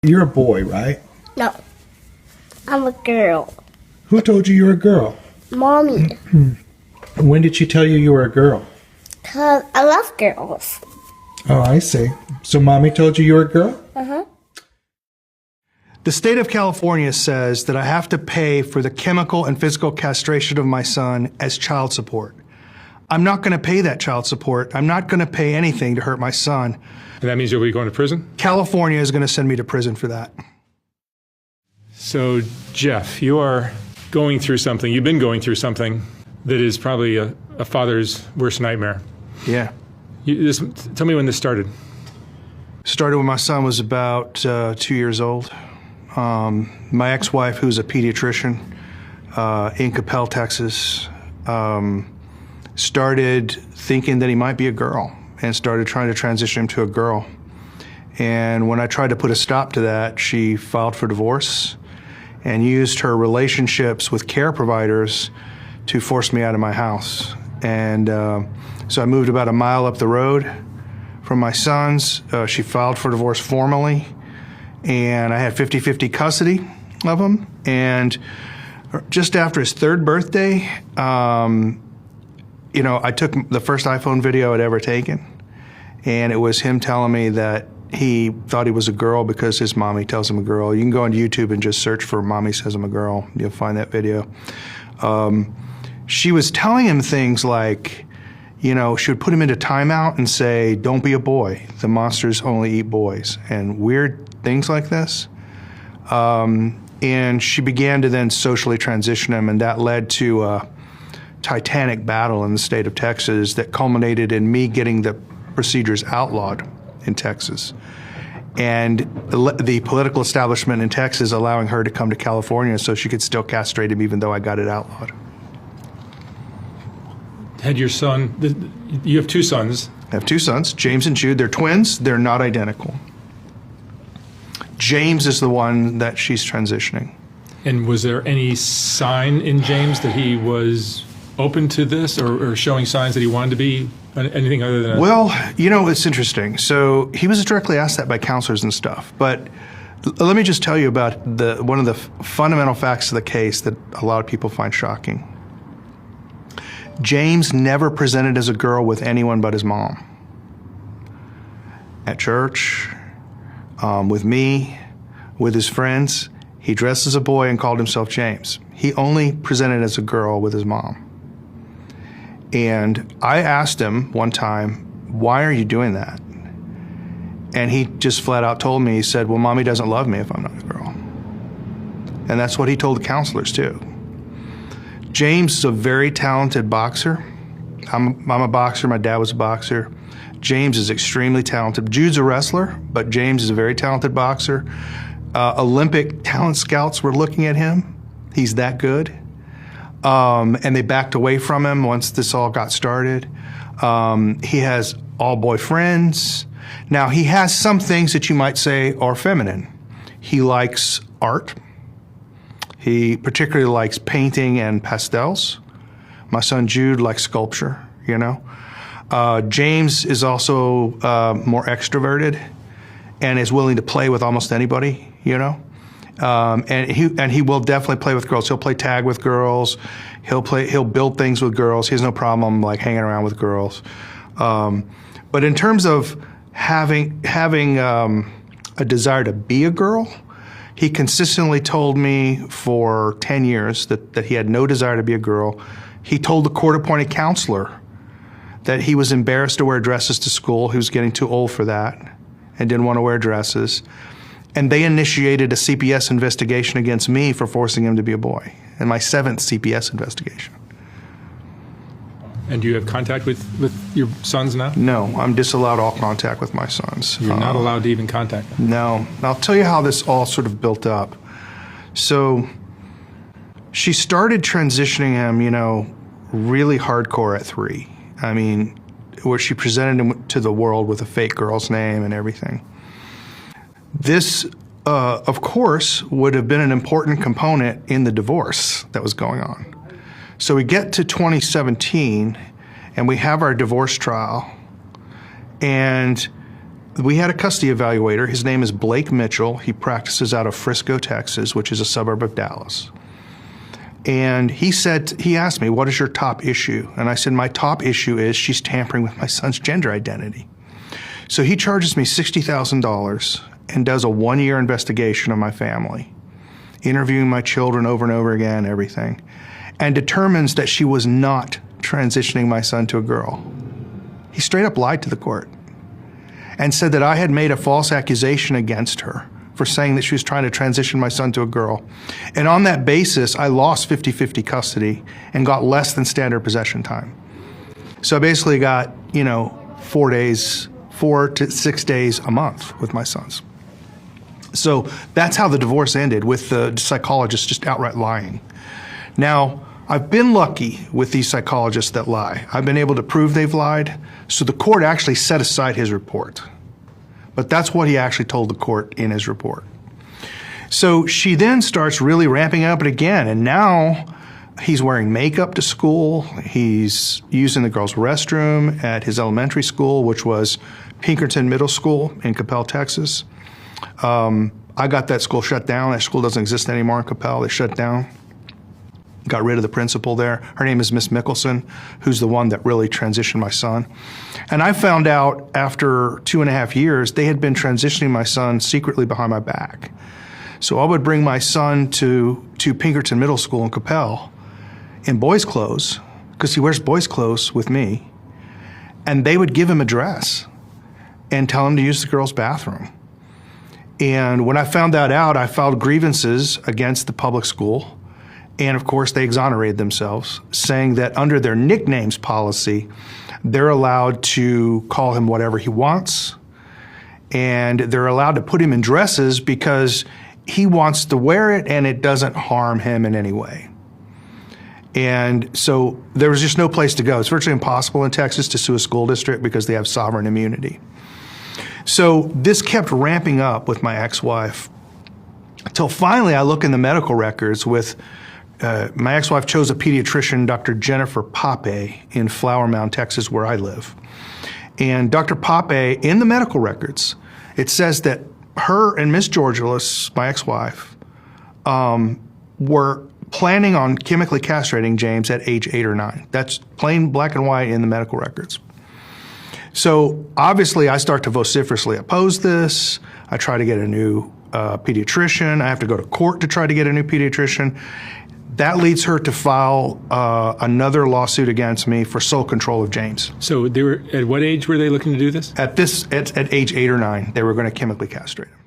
You're a boy, right? No, I'm a girl. Who told you you were a girl? Mommy. When did she tell you you were a girl? 'Cause I love girls. Oh, I see. So mommy told you you were a girl? Uh-huh. The state of California says that I have to pay for the chemical and physical castration of my son as child support. I'm not going to pay that child support. I'm not going to pay anything to hurt my son. And that means you'll be going to prison? California is going to send me to prison for that. So, Jeff, you are going through something, you've been going through something that is probably a father's worst nightmare. Yeah. Tell me when this started. Started when my son was about 2 years old. My ex-wife, who's a pediatrician in Capel, Texas, started thinking that he might be a girl and started trying to transition him to a girl. And when I tried to put a stop to that, she filed for divorce and used her relationships with care providers to force me out of my house. And so I moved about a mile up the road from my sons. She filed for divorce formally, and I had 50-50 custody of him. And just after his third birthday, you know, I took the first iPhone video I'd ever taken, and it was him telling me that he thought he was a girl because his mommy tells him a girl. You can go on YouTube and just search for "Mommy Says I'm a Girl." You'll find that video. She was telling him things like, you know, she would put him into timeout and say, "Don't be a boy. The monsters only eat boys," and weird things like this. And she began to then socially transition him, and that led to a titanic battle in the state of Texas that culminated in me getting the procedures outlawed in Texas. And the political establishment in Texas allowing her to come to California so she could still castrate him even though I got it outlawed. Had your son, you have two sons. I have two sons, James and Jude. They're twins. They're not identical. James is the one that she's transitioning. And was there any sign in James that he was open to this or showing signs that he wanted to be anything other than Well, you know, it's interesting. So he was directly asked that by counselors and stuff. But let me just tell you about one of the fundamental facts of the case that a lot of people find shocking. James never presented as a girl with anyone but his mom. At church, with me, with his friends, he dressed as a boy and called himself James. He only presented as a girl with his mom. And I asked him one time, "Why are you doing that?" And he just flat out told me, he said, "Well, mommy doesn't love me if I'm not a girl." And that's what he told the counselors too. James is a very talented boxer. I'm a boxer, my dad was a boxer. James is extremely talented. Jude's a wrestler, but James is a very talented boxer. Olympic talent scouts were looking at him. He's that good. And they backed away from him once this all got started. He has all boy friends. Now, he has some things that you might say are feminine. He likes art. He particularly likes painting and pastels. My son Jude likes sculpture, you know. James is also more extroverted and is willing to play with almost anybody, you know. And he will definitely play with girls. He'll play tag with girls. He'll build things with girls. He has no problem like hanging around with girls. But in terms of having a desire to be a girl, he consistently told me for 10 years that he had no desire to be a girl. He told the court-appointed counselor that he was embarrassed to wear dresses to school. He was getting too old for that and didn't want to wear dresses. And they initiated a CPS investigation against me for forcing him to be a boy, and my 7th CPS investigation. And do you have contact with your sons now? No, I'm disallowed all contact with my sons. You're not allowed to even contact them? No. I'll tell you how this all sort of built up. So she started transitioning him, you know, really hardcore at 3. I mean, where she presented him to the world with a fake girl's name and everything. This, of course, would have been an important component in the divorce that was going on. So we get to 2017, and we have our divorce trial, and we had a custody evaluator. His name is Blake Mitchell. He practices out of Frisco, Texas, which is a suburb of Dallas. And he asked me, what is your top issue? And I said, my top issue is she's tampering with my son's gender identity. So he charges me $60,000 and does a 1-year investigation of my family, interviewing my children over and over again, everything, and determines that she was not transitioning my son to a girl. He straight up lied to the court and said that I had made a false accusation against her for saying that she was trying to transition my son to a girl. And on that basis, I lost 50-50 custody and got less than standard possession time. So I basically got, 4 to 6 days a month with my sons. So that's how the divorce ended, with the psychologist just outright lying. Now, I've been lucky with these psychologists that lie. I've been able to prove they've lied, so the court actually set aside his report. But that's what he actually told the court in his report. So she then starts really ramping up it again, and now he's wearing makeup to school. He's using the girls' restroom at his elementary school, which was Pinkerton Middle School in Coppell, Texas. I got that school shut down. That school doesn't exist anymore in Coppell. They shut down. Got rid of the principal there. Her name is Miss Mickelson, who's the one that really transitioned my son. And I found out after 2.5 years, they had been transitioning my son secretly behind my back. So I would bring my son to Pinkerton Middle School in Coppell in boys' clothes, because he wears boys' clothes with me, and they would give him a dress and tell him to use the girls' bathroom. And when I found that out, I filed grievances against the public school. And of course, they exonerated themselves, saying that under their nicknames policy, they're allowed to call him whatever he wants. And they're allowed to put him in dresses because he wants to wear it and it doesn't harm him in any way. And so there was just no place to go. It's virtually impossible in Texas to sue a school district because they have sovereign immunity. So this kept ramping up with my ex-wife until finally I look in the medical records with my ex-wife chose a pediatrician, Dr. Jennifer Pape, in Flower Mound, Texas, where I live. And Dr. Pape, in the medical records, it says that her and Miss Georgilis, my ex-wife, were planning on chemically castrating James at age 8 or 9. That's plain black and white in the medical records. So obviously I start to vociferously oppose this. I try to get a new pediatrician. I have to go to court to try to get a new pediatrician. That leads her to file another lawsuit against me for sole control of James. So they were, at what age were they looking to do this? At age 8 or 9, they were going to chemically castrate him.